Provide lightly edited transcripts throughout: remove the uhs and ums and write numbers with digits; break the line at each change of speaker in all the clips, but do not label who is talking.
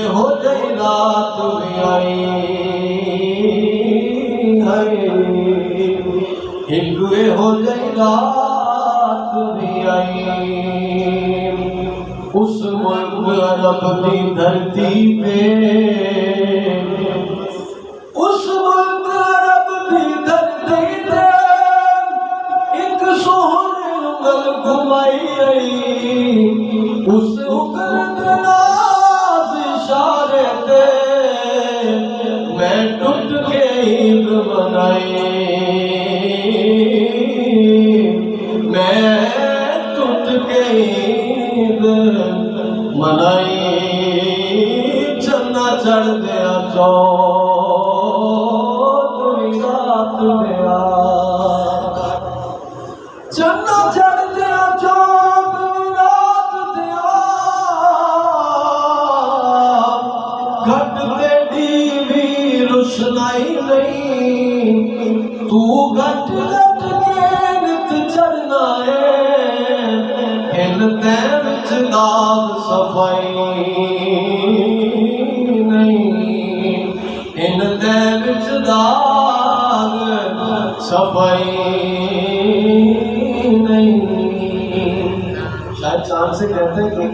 ہو جائے رات میں آئی ہو جائے رات میں آئی اس ملک عرب کی دھرتی پہ اس ملک عرب کی دھرتی پہ ایک سونے انگل گھمائی آئی اس انگل کے ناز اشارے تے میں ٹوٹ کے عید بنائی میں ٹوٹ کے عید منائی چندہ چڑھ دیا چودھویں رات میں آ چندہ چڑھ دیا چودھویں رات دیا گھٹ تے ڈیوی روشنائی نہیں تو گھٹ گھٹ کے نت چڑھنا ہے ہن تے وچ داغ صفائی نہیں ہن تے وچ داغ صفائی نہیں شاید چاند سے کہتے ہیں کہ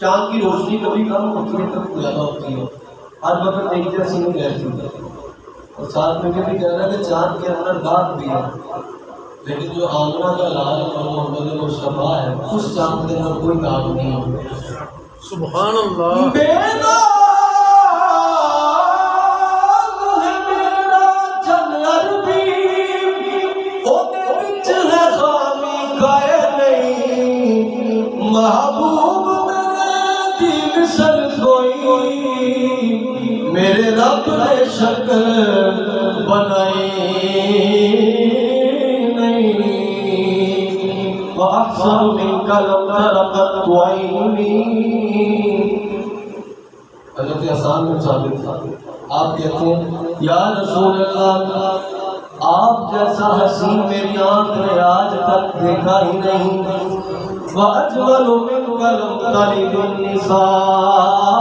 چاند کی روشنی کبھی کم ہوتی ہے کبھی زیادہ ہوتی ہے ہر وقت ایک جیسی نہیں رہتی اور ساتھ میں یہ بھی کہہ رہا ہے کہ چاند کے اندر داغ بھی ہے لیکن جو آمنہ کا لال اور محمد مصطفیٰ ہے اس چاند کے اندر کوئی داغ نہیں ہے
سبحان اللہ
بے داغ ہے میرا چند عربی اوتے وچ ہے خامی کائے نہیں محبوب میرے دی مثل کوئی میرے رب نے شکل بنائی وَأَحْسَنُ مِنْكَ لَمْ تَرَ قَطُّ عَيْنِي حضرت حسان بن ثابت آپ کہتے ہیں یا رسول اللہ آپ جیسا حسین میری آنکھ نے آج تک دیکھا ہی نہیں وَأَجْمَلُ مِنْكَ لَمْ تَلِدِ النِّسَاء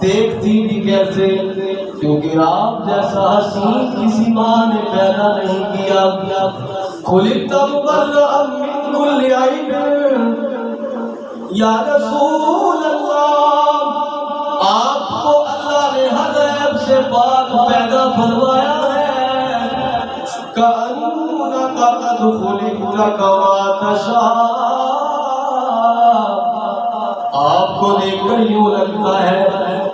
دیکھتی بھی کیسے کیونکہ آپ جیسا حسین کسی ماں نے پیدا نہیں کیا خلقت مبرأ من کل عیب یا رسول اللہ آپ کو اللہ نے ہر عیب سے پاک پیدا فرمایا ہے کأنک قد خلقت کما تشاء آپ کو دیکھ کر یوں لگتا ہے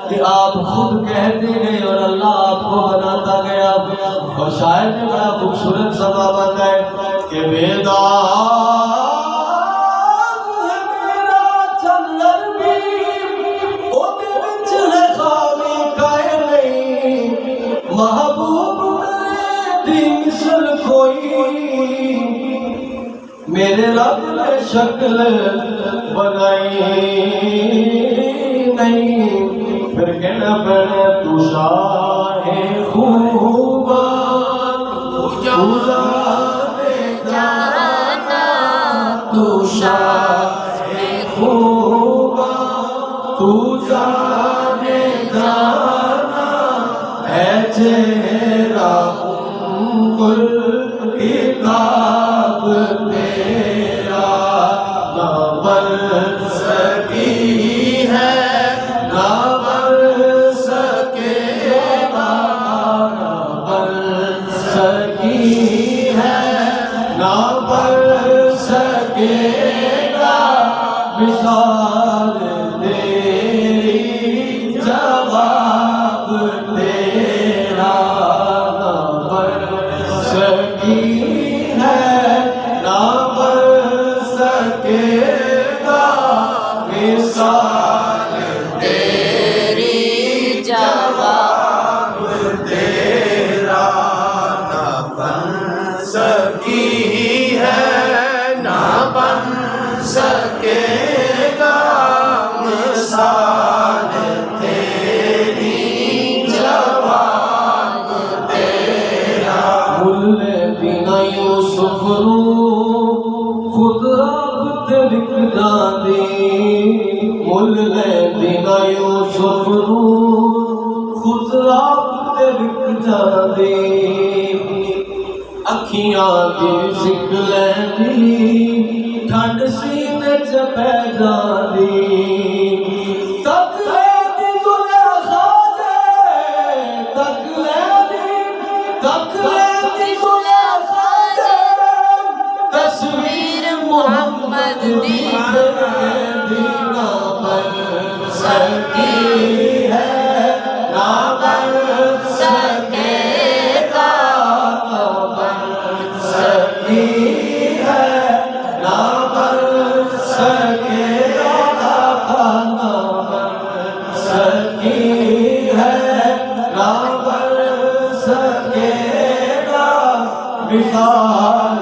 کہ آپ خود کہتے گئے اور اللہ آپ کو بناتا گیا اور شاید نے بڑا خوبصورت ضوابط ہے کہ بے داغ ہے میرا چند عربی اوتے وچ ہے خامی کائے نہیں محبوب میرے دی مثل کوئی میرے رب نے شکل بنائی نہیں پھر کہنا پڑے تو شاہ خوبان تو جانے جانا تو شاہ خوبان تو جانے جانا ہے چہرہ کل کتاب تیرا نہ بن سکی ہے نہ بن سکے گا نہ بن سکی ہے نہ بن سکے گا مثال تیری جواب تیرا نہ بن سکی ہے نہ بن سکے گا مثال
تیری جواب
تیرا نہ بن سکی ہے نہ بن سکے گا مثال تیری جواب تیرا مل بنا یوسف رو بک جاندی مل لیندی نہ یوسف نوں خود آپ تے بک جاندی اکھیاں دی سکھ لیندی ٹھنڈ سینے چ پے جاندی تک لیندی زلیخا دے تک لیندی زلیخا دے تصویر محمد دی دینا بن سکی ہے نہ بن سکے گا نہ بن سکی ہے نہ بن سکے گا نہ بن سکی ہے نہ بن سکے گا مثال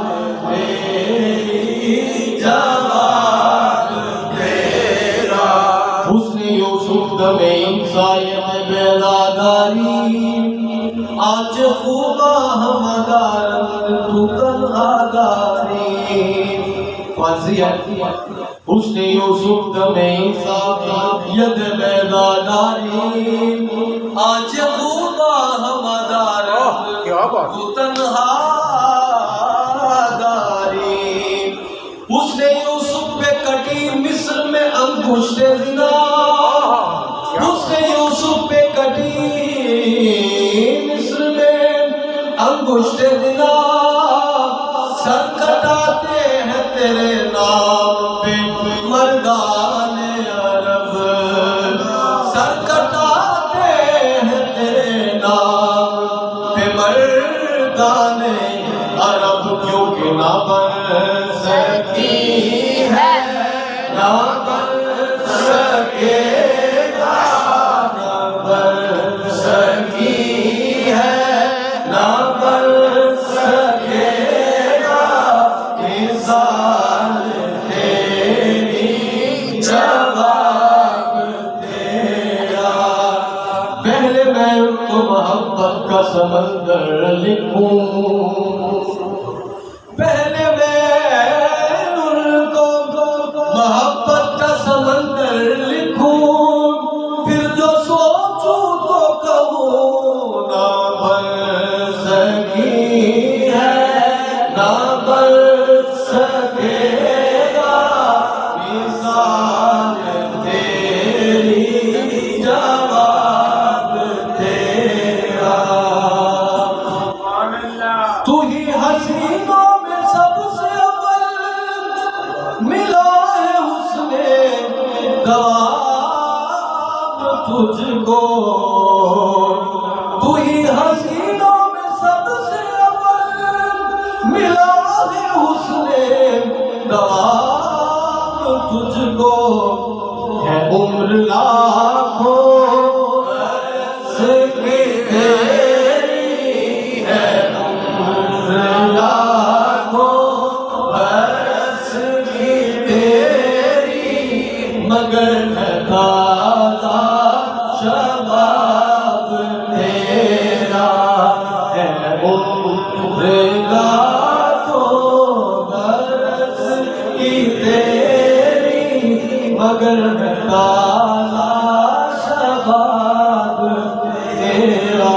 تیری جواب تیرا حسن یوسف دمِ انسایت بیداداری آج خوبا ہمدارت تو تنہا داری فضیت حسن یوسف دمِ انسایت بیداداری آج خوبا ہمدارت
کیا بات
تو تنہا داری حسن یوسف پہ کٹی مصر میں انگشت زنا حسن یوسف پہ کٹی مصر میں انگشت زنا سر کٹاتے ہیں تیرے نام پہ مردان عرب سر کٹاتے ہیں تیرے نام پہ مردان عرب کیونکہ نہ بن سکی ہے نہ بن سکے گا نہ بن سکی ہے نہ بن سکے گا مثال تیری جواب تیرا پہلے میں ان کو محبت کا سمندر لکھوں پہلے میں ان کو محبت کا سمندر لکھوں پھر جو سوچوں تو کہوں نہ بن سکی ہے نہ بن سکے گا مثال تیری جواب تیرا تو ہی حسینوں میں سب سے اول ملا ہے حسن دوام تجھ کو تو ہی حسینوں میں سب سے اول ملا ہے حسن دوام تجھ کو ہے عمر لاکھوں برس کی تیری ہے لاکھوں برس کی تیری مگر ہے تازہ شباب تیرا ہے عمر لاکھوں برس کی تیری مگر ہے تازہ شباب تیرا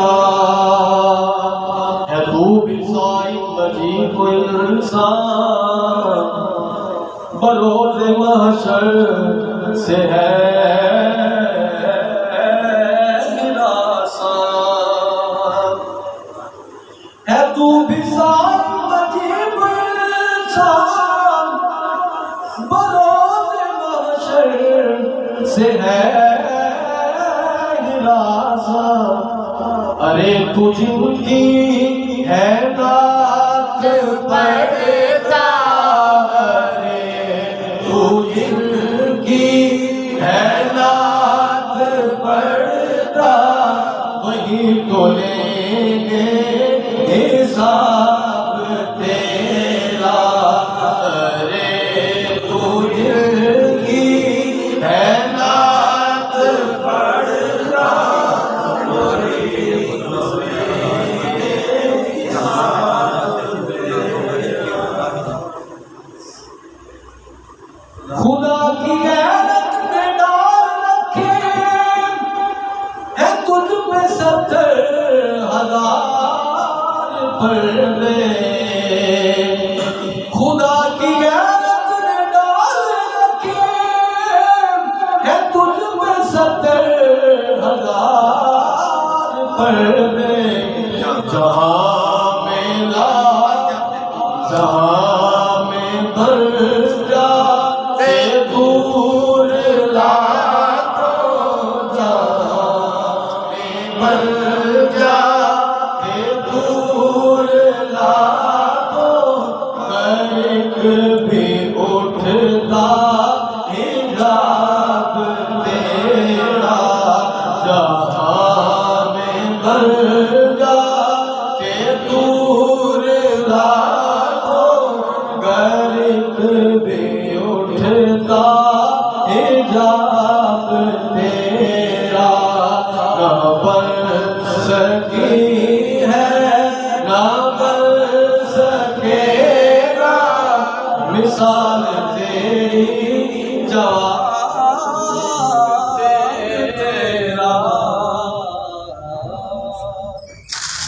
ہے تو بھی صائم مجید انسان بروز محشر سے ہے ہراساں ہے تو بھی صائم مجید انسان بروز محشر سے ہے ہراساں ارے تو جن کی ہے نعت پڑھتا ارے تو جن کی ہے نعت پڑھتا وہی تو لیں گے حساب تیرا ارے تو جن کی ہے نعت پڑھتا وہی تو لیں گے حساب خدا کی غیرت میں ڈال رکھے ہے تجھ پہ 70,000 پردے خدا کی غیرت میں ڈال رکھے ہے تجھ پہ 70,000 پردے جہاں میں لا جہاں میں برس جاتے دور لاکھوں جہاں میں بر جاتے دور لاکھوں کرک بھی اٹھتا حجاب تیرا جہاں میں بر جاتے دور لاکھوں کرک بھی اٹھتا حجاب تیرا نہ بن سکی ہے نہ بن سکے گا مثال تیری جواب